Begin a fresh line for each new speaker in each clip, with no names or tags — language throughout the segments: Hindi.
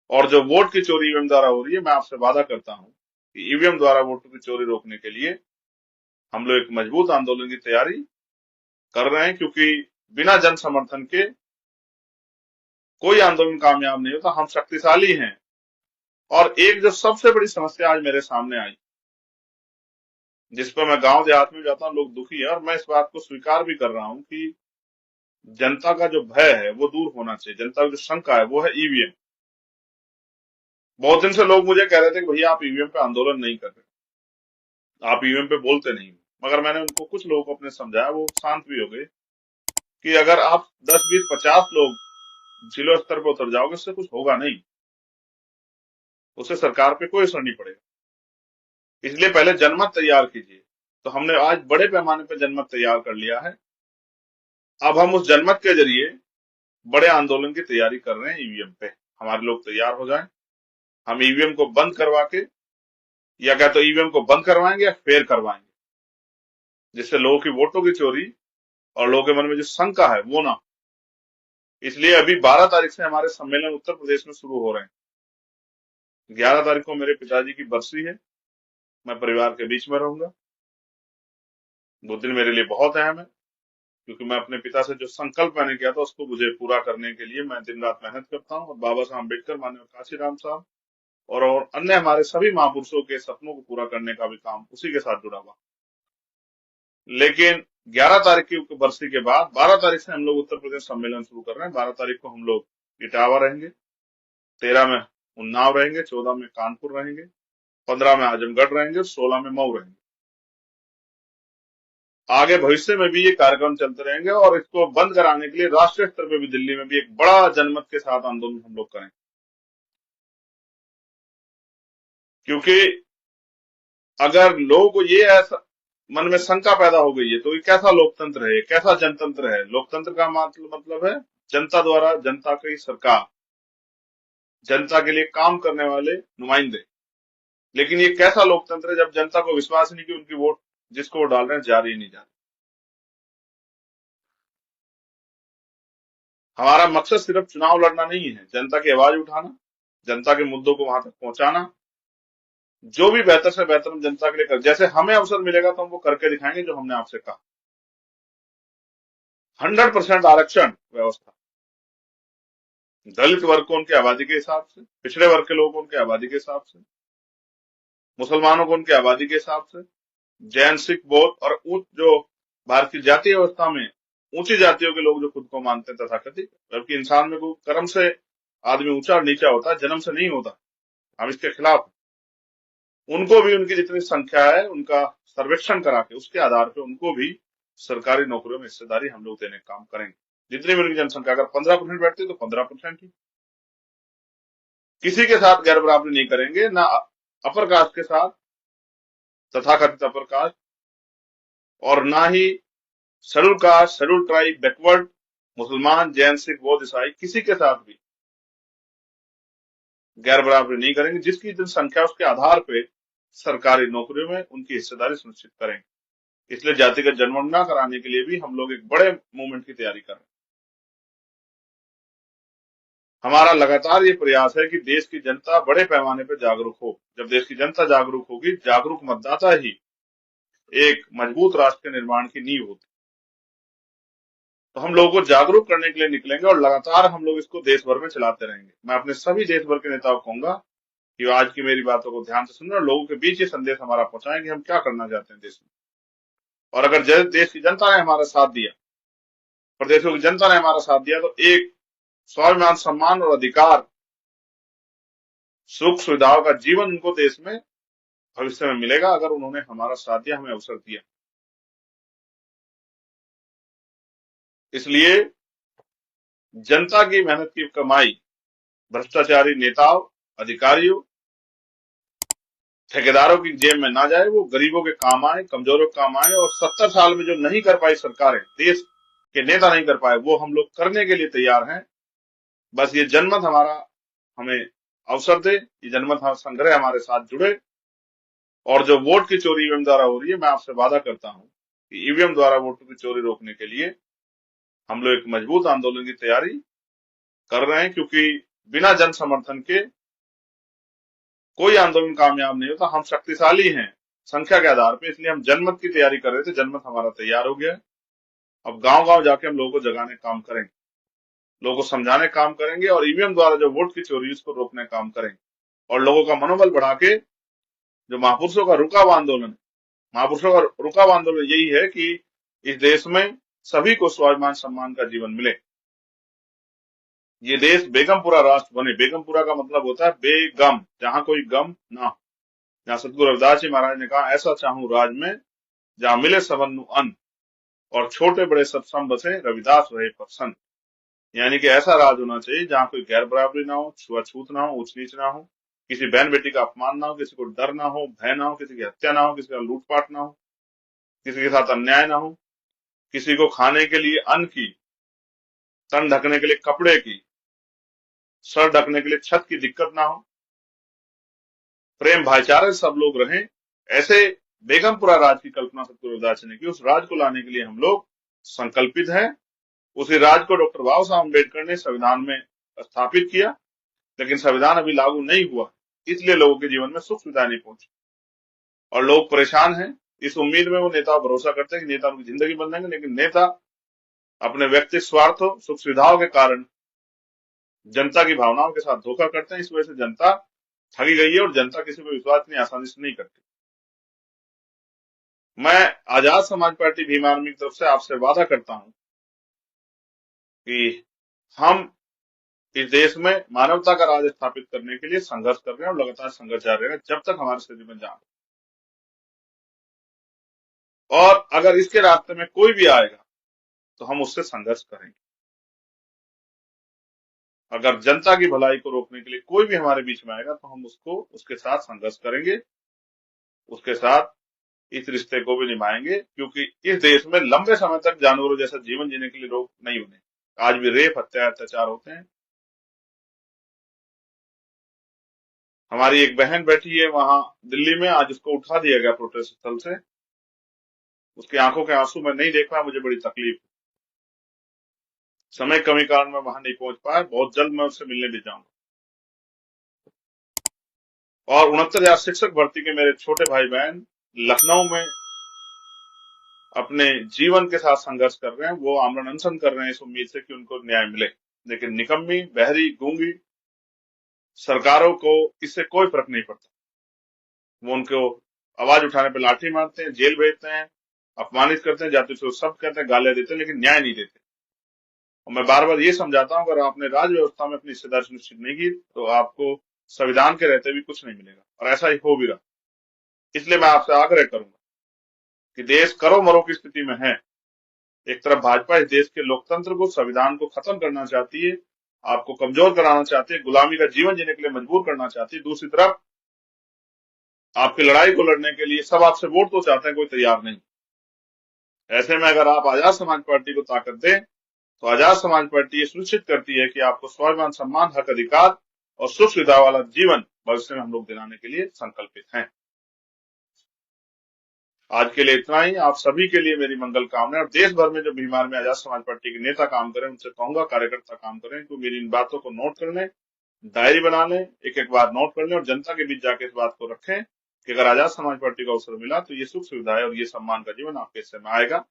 और जो वोट की चोरी ईवीएम द्वारा हो रही है, मैं आपसे वादा करता हूं कि ईवीएम द्वारा वोटों की चोरी रोकने के लिए हम लोग एक मजबूत आंदोलन की तैयारी कर रहे हैं, क्योंकि बिना जन समर्थन के कोई आंदोलन कामयाब नहीं होता। हम शक्तिशाली हैं। और एक जो सबसे बड़ी समस्या आज मेरे सामने आई, जिस पर मैं गांव देहात में जाता हूं, लोग दुखी है, और मैं इस बात को स्वीकार भी कर रहा हूं कि जनता का जो भय है वो दूर होना चाहिए। जनता की जो शंका है वो है ईवीएम। बहुत दिन से लोग मुझे कह रहे थे कि भैया आप ईवीएम पे आंदोलन नहीं कर रहे, आप ईवीएम पे बोलते नहीं। मगर मैंने उनको, कुछ लोगों को अपने समझाया, वो शांत भी हो गए कि अगर आप 10, 20, 50 लोग जिला स्तर पर उतर जाओगे, उससे कुछ होगा नहीं, उससे सरकार पे कोई असर नहीं पड़ेगा। इसलिए पहले जनमत तैयार कीजिए। तो हमने आज बड़े पैमाने पर जनमत तैयार कर लिया है। अब हम उस जनमत के जरिए बड़े आंदोलन की तैयारी कर रहे हैं ईवीएम पे। हमारे लोग तैयार हो जाएं, हम ईवीएम को बंद करवा के, या क्या तो ईवीएम को बंद करवाएंगे या फेर करवाएंगे, जिससे लोगों की वोटों की चोरी और लोगों के मन में जो शंका है वो ना हो। इसलिए अभी 12 तारीख से हमारे सम्मेलन उत्तर प्रदेश में शुरू हो रहे हैं। 11 तारीख को मेरे पिताजी की बरसी है, मैं परिवार के बीच में रहूंगा। वो दिन मेरे लिए बहुत अहम है, क्योंकि मैं अपने पिता से जो संकल्प मैंने किया था उसको मुझे पूरा करने के लिए मैं दिन रात मेहनत करता हूँ। और बाबा साहब अम्बेडकर, माननीय काशीराम साहब और अन्य हमारे सभी महापुरुषों के सपनों को पूरा करने का भी काम उसी के साथ जुड़ा हुआ। लेकिन 11 तारीख की बरसी के बाद 12 तारीख से हम लोग उत्तर प्रदेश सम्मेलन शुरू कर रहे हैं। 12 तारीख को हम लोग इटावा रहेंगे, 13 में उन्नाव रहेंगे, 14 में कानपुर रहेंगे, 15 में आजमगढ़ रहेंगे और 16 में मऊ रहेंगे। आगे भविष्य में भी ये कार्यक्रम चलते रहेंगे, और इसको बंद कराने के लिए राष्ट्रीय स्तर पे भी दिल्ली में भी एक बड़ा जनमत के साथ आंदोलन हम लोग करेंगे। क्योंकि अगर लोगों को ये ऐसा मन में शंका पैदा हो गई है, तो ये कैसा लोकतंत्र है, कैसा जनतंत्र है? लोकतंत्र का मतलब है जनता द्वारा जनता की सरकार, जनता के लिए काम करने वाले नुमाइंदे। लेकिन ये कैसा लोकतंत्र है जब जनता को विश्वास नहीं कि उनकी वोट जिसको वो डाल रहे हैं जा रही नहीं जा रही। हमारा मकसद सिर्फ चुनाव लड़ना नहीं है, जनता की आवाज उठाना, जनता के मुद्दों को वहां तक पहुंचाना, जो भी बेहतर से बेहतर हम जनता के लिए कर, जैसे हमें अवसर मिलेगा तो हम वो करके दिखाएंगे जो हमने आपसे कहा। 100% आरक्षण व्यवस्था, दलित वर्ग को उनकी आबादी के हिसाब से, पिछड़े वर्ग के लोगों को उनकी आबादी के हिसाब से, मुसलमानों को उनकी आबादी के हिसाब से, जैन, सिख, बौद्ध और जो भारत की जातीय व्यवस्था में ऊंची जातियों के लोग जो खुद को मानते हैं तथाकथित, जबकि इंसान में कोई कर्म से आदमी ऊंचा और नीचा होता है, जन्म से नहीं होता, हम इसके खिलाफ हैं। उनको भी उनकी जितनी संख्या है उनका सर्वेक्षण करा के उसके आधार पर उनको भी सरकारी नौकरियों में हिस्सेदारी हम लोग देने का काम करेंगे। जितनी भी उनकी जनसंख्या अगर 15% बैठती है तो 15% ही। किसी के साथ गैर बराबरी नहीं करेंगे, ना अपर कास्ट के साथ, तथाकथित अपर कास्ट, और ना ही schedule caste, schedule tribe, backward, मुसलमान, जैन, सिख, बौद्ध, ईसाई, किसी के साथ भी गैर बराबरी नहीं करेंगे। जिसकी जनसंख्या उसके आधार पे सरकारी नौकरियों में उनकी हिस्सेदारी सुनिश्चित करेंगे। इसलिए जातिगत जनगणना कराने के लिए भी हम लोग एक बड़े मूवमेंट की तैयारी कर रहे हैं। हमारा लगातार ये प्रयास है कि देश की जनता बड़े पैमाने पर जागरूक हो। जब देश की जनता जागरूक होगी, जागरूक मतदाता ही एक मजबूत राष्ट्र के निर्माण की नींव होती। तो हम लोगों को जागरूक करने के लिए निकलेंगे और लगातार हम लोग इसको देश भर में चलाते रहेंगे। मैं अपने सभी देश भर के नेताओं को कहूंगा कि आज की मेरी बातों को ध्यान से सुनना और लोगों के बीच ये संदेश हमारा पहुंचाएं कि हम क्या करना चाहते हैं देश में। और अगर देश की जनता ने हमारा साथ दिया, प्रदेशों की जनता ने हमारा साथ दिया, तो एक स्वाभिमान, सम्मान और अधिकार, सुख सुविधाओं का जीवन उनको देश में भविष्य में मिलेगा, अगर उन्होंने हमारा साथ दिया, हमें अवसर दिया। इसलिए जनता की मेहनत की कमाई भ्रष्टाचारी नेताओं, अधिकारियों, ठेकेदारों की जेब में ना जाए, वो गरीबों के काम आए, कमजोरों के काम आए। और 70 साल में जो नहीं कर पाई सरकारें, देश के नेता नहीं कर पाए, वो हम लोग करने के लिए तैयार हैं। बस ये जनमत हमारा हमें अवसर दे, ये जनमत संग्रह हमारे साथ जुड़े। और जो वोट की चोरी ईवीएम द्वारा हो रही है, मैं आपसे वादा करता हूं कि ईवीएम द्वारा वोटों की चोरी रोकने के लिए हम लोग एक मजबूत आंदोलन की तैयारी कर रहे हैं, क्योंकि बिना जन समर्थन के कोई आंदोलन कामयाब नहीं होता। हम शक्तिशाली हैं संख्या के आधार पे, इसलिए हम जनमत की तैयारी कर रहे थे। जनमत हमारा तैयार हो गया है। अब गांव गांव जाके हम लोगों को जगाने का काम करेंगे, लोगों को समझाने का काम करेंगे, और ईवीएम द्वारा जो वोट की चोरी उसको रोकने का काम करेंगे, और लोगों का मनोबल बढ़ा के जो महापुरुषों का रुका हुआ आंदोलन है, महापुरुषों का रुका हुआ आंदोलन यही है कि इस देश में सभी को स्वाभिमान सम्मान का जीवन मिले, ये देश बेगमपुरा राष्ट्र बने। बेगमपुरा का मतलब होता है बेगम, जहां कोई गम ना हो। जहां सतगुरु रविदास जी महाराज ने कहा, ऐसा चाहूं राज में जहां मिले सबनु अन्न, और छोटे बड़े सब सम बसे रविदास रहे प्रसन्न। यानी कि ऐसा राज होना चाहिए जहां कोई गैर बराबरी ना हो, छुआछूत ना हो, ऊंच नीच ना हो, किसी बहन बेटी का अपमान ना हो, किसी को डर ना हो, भय ना हो, किसी की हत्या ना हो, किसी का लूटपाट ना हो, किसी के साथ अन्याय ना हो, किसी को खाने के लिए अन्न की, तन ढकने के लिए कपड़े की, सर ढकने के लिए छत की दिक्कत ना हो, प्रेम भाईचारे से सब लोग रहें। ऐसे बेगमपुरा राज की कल्पना सतगुरु रविदास जी ने की। उस राज को लाने के लिए हम लोग संकल्पित हैं। उसी राज को डॉक्टर बाबा साहब अम्बेडकर ने संविधान में स्थापित किया, लेकिन संविधान अभी लागू नहीं हुआ, इसलिए लोगों के जीवन में सुख सुविधा नहीं पहुंची और लोग परेशान हैं। इस उम्मीद में वो नेता भरोसा करते हैं कि नेता उनकी जिंदगी बदलेंगे, लेकिन नेता अपने व्यक्तिगत स्वार्थों, सुख सुविधाओं के कारण जनता की भावनाओं के साथ धोखा करते हैं। इस वजह से जनता ठगी गई है और जनता किसी पर विश्वास इतनी आसानी से नहीं करती। मैं आजाद समाज पार्टी भीम आर्मी की तरफ से आपसे वादा करता हूं कि हम इस देश में मानवता का राज स्थापित करने के लिए संघर्ष कर रहे हैं और लगातार संघर्ष जारी रहेगा जब तक हमारे शरीर में जान। और अगर इसके रास्ते में कोई भी आएगा तो हम उससे संघर्ष करेंगे। अगर जनता की भलाई को रोकने के लिए कोई भी हमारे बीच में आएगा तो हम उसके साथ संघर्ष करेंगे, उसके साथ इस रिश्ते को भी निभाएंगे, क्योंकि इस देश में लंबे समय तक जानवरों जैसा जीवन जीने के लिए लोग नहीं बने। आज भी रेप, हत्या, अत्याचार होते हैं। हमारी एक बहन बैठी है वहां दिल्ली में, आज उसको उठा दिया गया प्रोटेस्ट स्थल से। उसकी आंखों के आंसू मैं नहीं देख पाया, मुझे बड़ी तकलीफ। समय कमी कारण मैं वहां नहीं पहुंच पाया, बहुत जल्द मैं उससे मिलने भी जाऊंगा। और 69,000 शिक्षक भर्ती के मेरे छोटे भाई बहन लखनऊ में अपने जीवन के साथ संघर्ष कर रहे हैं। वो आमरण अनशन कर रहे हैं इस उम्मीद से कि उनको न्याय मिले, लेकिन निकम्मी, बहरी, गूंगी सरकारों को इससे कोई फर्क नहीं पड़ता। वो उनको आवाज उठाने पर लाठी मारते हैं, जेल भेजते हैं, अपमानित करते हैं, जाति से सब कहते हैं, गालियां देते हैं, लेकिन न्याय नहीं देते। और मैं बार बार ये समझाता हूं, अगर आपने राज व्यवस्था में अपनी हिस्सेदारी सुनिश्चित नहीं की तो आपको संविधान के रहते भी कुछ नहीं मिलेगा, और ऐसा ही हो भी रहा। इसलिए मैं आपसे आग्रह करूंगा कि देश करो मरो की स्थिति में है। एक तरफ भाजपा इस देश के लोकतंत्र को, संविधान को खत्म करना चाहती है, आपको कमजोर कराना चाहती है, गुलामी का जीवन जीने के लिए मजबूर करना चाहती है। दूसरी तरफ आपकी लड़ाई को लड़ने के लिए सब आपसे वोट तो चाहते हैं, कोई तैयार नहीं। ऐसे में अगर आप आजाद समाज पार्टी को ताकत दें तो आजाद समाज पार्टी ये सुनिश्चित करती है कि आपको स्वाभिमान, सम्मान, हक, अधिकार और सुख सुविधा वाला जीवन भविष्य में हम लोग दिलाने के लिए संकल्पित हैं। आज के लिए इतना ही। आप सभी के लिए मेरी मंगल कामना। और देश भर में जो भीम आर्मी आजाद समाज पार्टी के नेता काम करें, उनसे कहूंगा कार्यकर्ता काम करें, तो मेरी इन बातों को नोट कर लें, डायरी बना लें, एक एक बार नोट कर लें और जनता के बीच जाके इस बात को रखें कि अगर आजाद समाज पार्टी का अवसर मिला तो ये सुख सुविधाएं और ये सम्मान का जीवन आपके हिस्से में आएगा।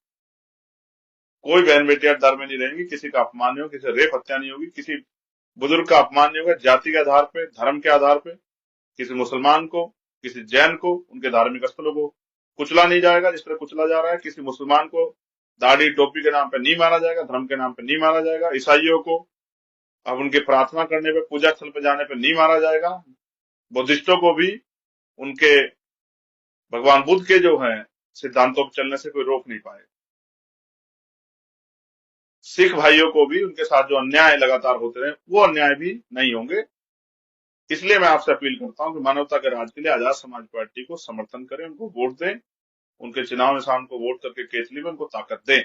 कोई बहन बेटियां डर में नहीं रहेंगी, किसी का अपमान नहीं होगा, किसी रेप हत्या नहीं होगी, किसी बुजुर्ग का अपमान नहीं होगा जाति के आधार पे, धर्म के आधार पे। किसी मुसलमान को, किसी जैन को उनके धार्मिक स्थलों को कुचला नहीं जाएगा जिस तरह कुचला जा रहा है। किसी मुसलमान को दाढ़ी टोपी के नाम पे नहीं मारा जाएगा, धर्म के नाम पे नहीं मारा जाएगा। ईसाइयों को अब उनके प्रार्थना करने पे, पूजा स्थल पे जाने पे नहीं मारा जाएगा। बुद्धिस्टों को भी उनके भगवान बुद्ध के जो है सिद्धांतों पर चलने से कोई रोक नहीं पाएगा। सिख भाइयों को भी उनके साथ जो अन्याय लगातार होते रहे वो अन्याय भी नहीं होंगे। इसलिए मैं आपसे अपील करता हूं कि मानवता के राज के लिए आजाद समाज पार्टी को समर्थन करें, उनको वोट दें, उनके चुनाव निशान को वोट करके केतली में उनको ताकत दें।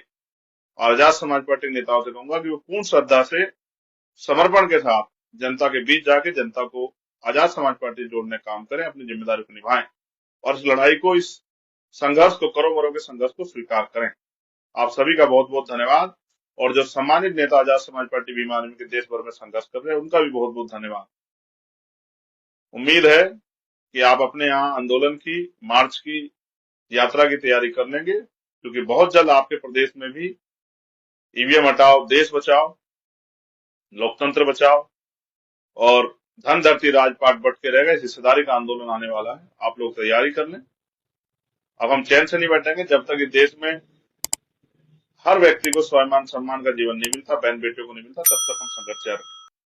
और आजाद समाज पार्टी के नेताओं से कहूंगा कि वो पूर्ण श्रद्धा से, समर्पण के साथ जनता के बीच जाके जनता को आजाद समाज पार्टी जोड़ने का काम करें, अपनी जिम्मेदारी को निभाएं और इस लड़ाई को, इस संघर्ष को, करो मरो के संघर्ष को स्वीकार करें। आप सभी का बहुत बहुत धन्यवाद। और जो सम्मानित नेता आजाद समाज पार्टी भीम आर्मी के देश भर में संघर्ष कर रहे हैं उनका भी बहुत बहुत धन्यवाद। उम्मीद है कि आप अपने यहाँ आंदोलन की, मार्च की, यात्रा की तैयारी कर लेंगे, क्योंकि बहुत जल्द आपके प्रदेश में भी ईवीएम हटाओ, देश बचाओ, लोकतंत्र बचाओ और धन धरती राजपाट बट के रहेगा, इस हिस्सेदारी का आंदोलन आने वाला है। आप लोग तैयारी कर लें। अब हम चैन से नहीं बैठेंगे जब तक इस देश में हर व्यक्ति को स्वाभिमान सम्मान का जीवन नहीं मिलता, बहन बेटियों को नहीं मिलता, तब तक हम संघर्ष जारी रखेंगे।